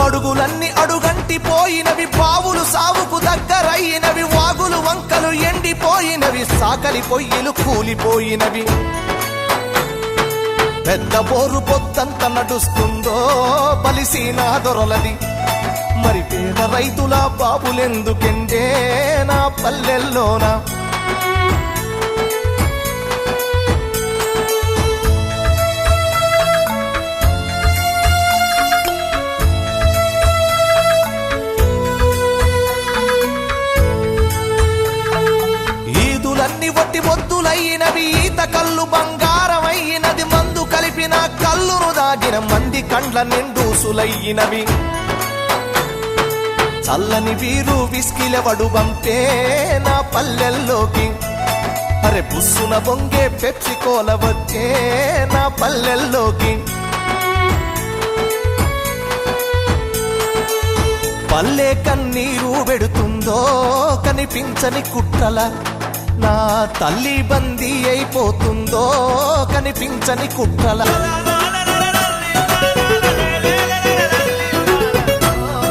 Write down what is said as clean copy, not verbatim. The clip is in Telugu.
మడుగులన్నీ అడుగంటి పోయినవి, బావులు సావుకు దగ్గరైనవి, వాగులు వంకలు ఎండిపోయినవి, సాకలి పొయ్యిలు కూలిపోయినవి. పెద్ద బోరు పొద్దంత నడుస్తుందో బలిసీనా దొరలది, మరి పేద రైతుల బాబులెందుకెండే నా పల్లెల్లోనా. ఈదులన్నీ వట్టి మొద్దులయ్యినవి, ఈత కళ్ళు బంగారమయ్యినది, మందు కలిపిన కళ్ళును దాగిన మంది కండ్ల నిండూసులయ్యినవి. చల్లని వీరు విస్కిలవడు బంపే నా పల్లెల్లోకి, అరే బుస్సున బొంగే పెప్సి కోల వచ్చే నా పల్లెల్లోకి. పల్లె కన్నీరు పెడుతుందో కనిపించని కుట్రల, నా తల్లి బందీ అయిపోతుందో కనిపించని కుట్రల.